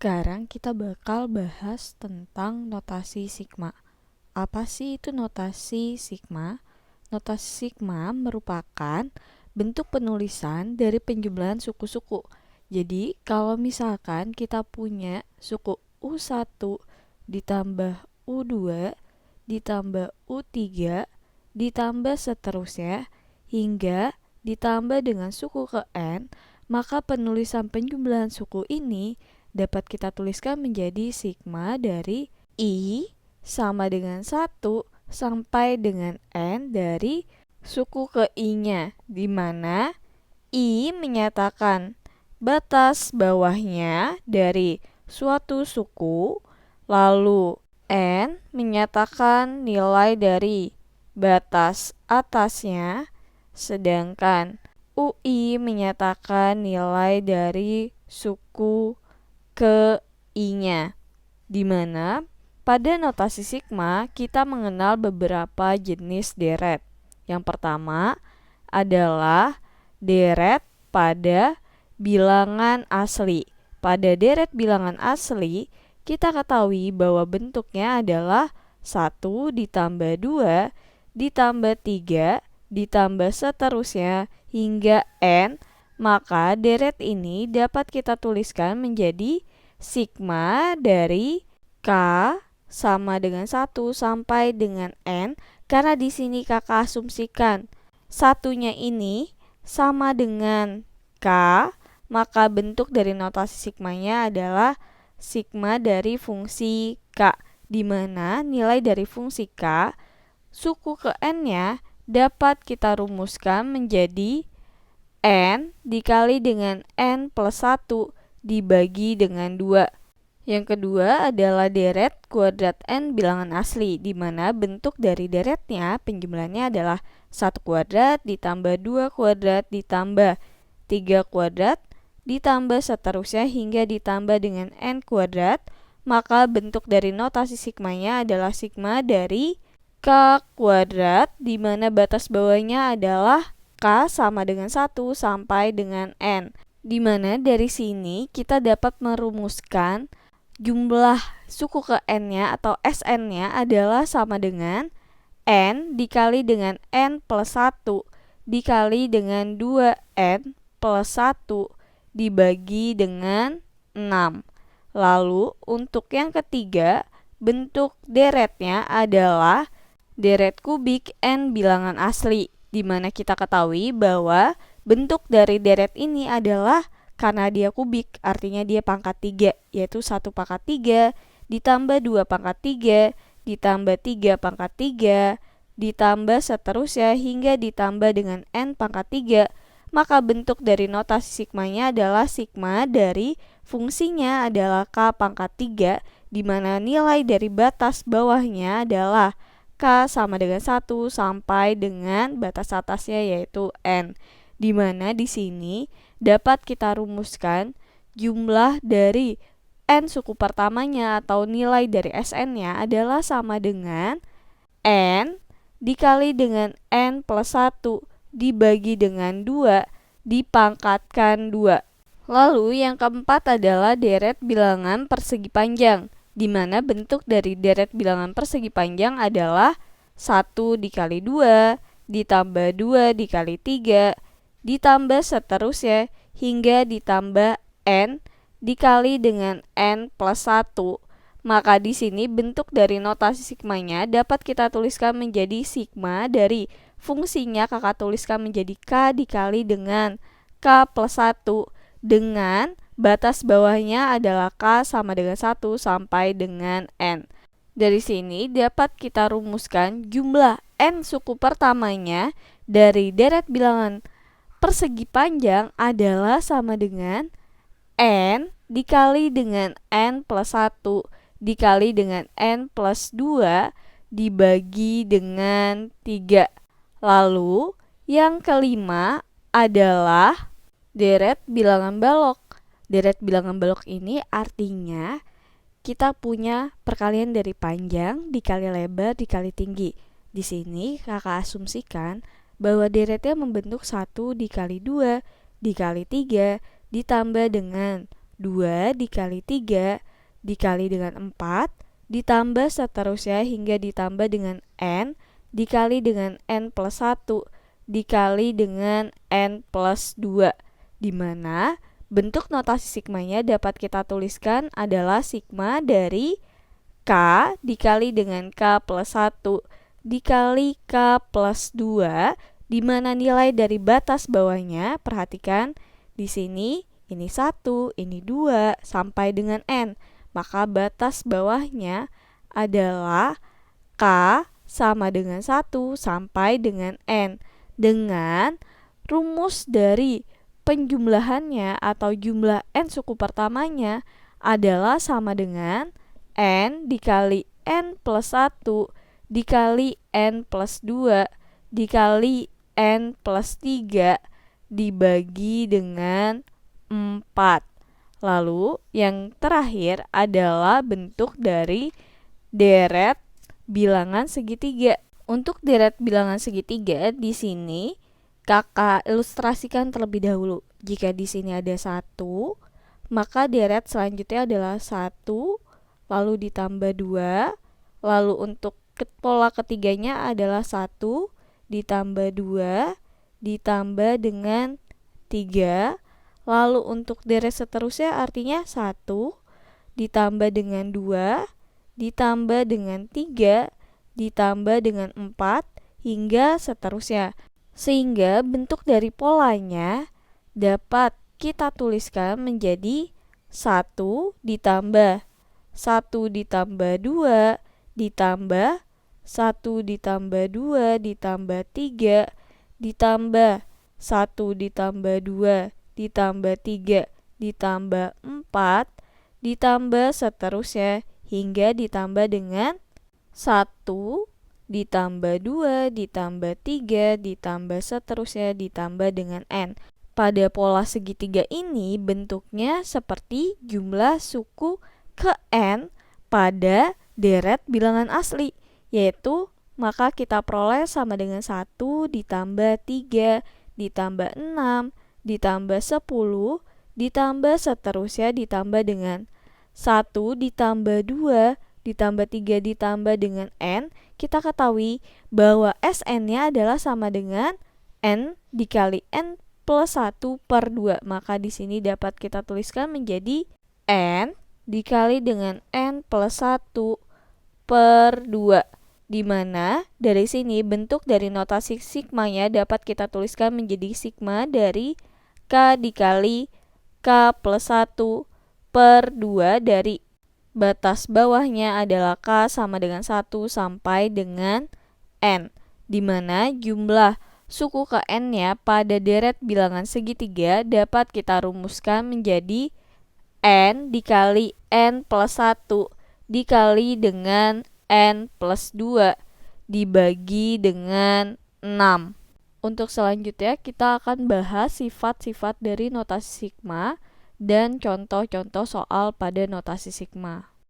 Sekarang kita bakal bahas tentang notasi sigma. Apa sih itu notasi sigma? Notasi sigma merupakan bentuk penulisan dari penjumlahan suku-suku. Jadi, kalau misalkan kita punya suku U1 ditambah U2 ditambah U3 ditambah seterusnya hingga ditambah dengan suku ke N, maka penulisan penjumlahan suku ini dapat kita tuliskan menjadi sigma dari I sama dengan 1 sampai dengan N dari suku ke I-nya, di mana I menyatakan batas bawahnya dari suatu suku, lalu N menyatakan nilai dari batas atasnya, sedangkan UI menyatakan nilai dari suku ke I-nya, di mana pada notasi sigma kita mengenal beberapa jenis deret. Yang pertama adalah deret pada bilangan asli. Pada deret bilangan asli, kita ketahui bahwa bentuknya adalah 1 ditambah 2 ditambah 3 ditambah seterusnya hingga N. Maka deret ini dapat kita tuliskan menjadi sigma dari K sama dengan 1 sampai dengan N, karena di sini kakak asumsikan satunya ini sama dengan K, maka bentuk dari notasi sigmanya adalah sigma dari fungsi K, di mana nilai dari fungsi K suku ke N-nya dapat kita rumuskan menjadi N dikali dengan N plus 1 dibagi dengan 2. Yang kedua adalah deret kuadrat N bilangan asli, di mana bentuk dari deretnya penjumlahannya adalah 1 kuadrat ditambah 2 kuadrat ditambah 3 kuadrat ditambah seterusnya hingga ditambah dengan N kuadrat. Maka bentuk dari notasi sigmanya adalah sigma dari K kuadrat, di mana batas bawahnya adalah K sama dengan 1 sampai dengan N, di mana dari sini kita dapat merumuskan jumlah suku ke N-nya atau Sn-nya adalah sama dengan N dikali dengan N plus 1 dikali dengan 2N plus 1 dibagi dengan 6. Lalu untuk yang ketiga, bentuk deretnya adalah deret kubik N bilangan asli, di mana kita ketahui bahwa bentuk dari deret ini adalah karena dia kubik, artinya dia pangkat 3, yaitu 1 pangkat 3 ditambah 2 pangkat 3 ditambah 3 pangkat 3 ditambah seterusnya hingga ditambah dengan N pangkat 3. Maka bentuk dari notasi sigmanya adalah sigma dari fungsinya adalah K pangkat 3, di mana nilai dari batas bawahnya adalah K sama dengan 1 sampai dengan batas atasnya yaitu N, di mana di sini dapat kita rumuskan jumlah dari N suku pertamanya atau nilai dari Sn-nya adalah sama dengan N dikali dengan N plus 1 dibagi dengan 2 dipangkatkan 2. Lalu yang keempat adalah deret bilangan persegi panjang, di mana bentuk dari deret bilangan persegi panjang adalah 1 dikali 2 ditambah 2 dikali 3 ditambah seterusnya hingga ditambah N dikali dengan N plus 1. Maka di sini bentuk dari notasi sigmanya dapat kita tuliskan menjadi sigma dari fungsinya kakak tuliskan menjadi K dikali dengan K plus 1 dengan batas bawahnya adalah K sama dengan 1 sampai dengan N. Dari sini dapat kita rumuskan jumlah N suku pertamanya dari deret bilangan persegi panjang adalah sama dengan N dikali dengan N plus 1 dikali dengan N plus 2 dibagi dengan 3. Lalu yang kelima adalah deret bilangan balok. Deret bilangan balok ini artinya kita punya perkalian dari panjang dikali lebar dikali tinggi. Di sini kakak asumsikan bahwa deretnya membentuk 1 dikali 2 dikali 3 ditambah dengan 2 dikali 3 dikali dengan 4 ditambah seterusnya hingga ditambah dengan n dikali dengan n plus 1 dikali dengan n plus 2, di mana bentuk notasi sigmanya dapat kita tuliskan adalah sigma dari K dikali dengan K plus 1 dikali K plus 2, di mana nilai dari batas bawahnya, perhatikan di sini ini 1, ini 2 sampai dengan n. Maka batas bawahnya adalah K sama dengan 1 sampai dengan n. Dengan rumus dari penjumlahannya atau jumlah n suku pertamanya adalah sama dengan n dikali n plus 1 dikali n plus 2 dikali n plus 3 dibagi dengan 4. Lalu yang terakhir adalah bentuk dari deret bilangan segitiga. Untuk deret bilangan segitiga di sini Kakak ilustrasikan terlebih dahulu. Jika di sini ada 1, maka deret selanjutnya adalah 1, lalu ditambah 2, lalu untuk pola ketiganya adalah 1 ditambah 2 ditambah dengan 3, lalu untuk deret seterusnya artinya 1 ditambah dengan 2 ditambah dengan 3 ditambah dengan 4 hingga seterusnya. Sehingga bentuk dari polanya dapat kita tuliskan menjadi 1 ditambah 1 ditambah 2 ditambah 1 ditambah 2 ditambah 3 ditambah 1 ditambah 2 ditambah 3 ditambah 4 ditambah seterusnya hingga ditambah dengan 1 ditambah 2 ditambah 3 ditambah seterusnya ditambah dengan n. Pada pola segitiga ini bentuknya seperti jumlah suku ke n pada deret bilangan asli, yaitu maka kita peroleh sama dengan 1 ditambah 3 ditambah 6 ditambah 10 ditambah seterusnya ditambah dengan 1 ditambah 2 ditambah 3 ditambah dengan n. Kita ketahui bahwa Sn-nya adalah sama dengan n dikali n plus 1 per 2. Maka di sini dapat kita tuliskan menjadi n dikali dengan n plus 1 per 2. Di mana dari sini bentuk dari notasi sigmanya dapat kita tuliskan menjadi sigma dari K dikali K plus 1 per 2 dari batas bawahnya adalah K sama dengan 1 sampai dengan n, di mana jumlah suku ke n-nya pada deret bilangan segitiga dapat kita rumuskan menjadi n dikali n plus 1 dikali dengan n plus 2 dibagi dengan 6. Untuk selanjutnya kita akan bahas sifat-sifat dari notasi sigma dan contoh-contoh soal pada notasi sigma.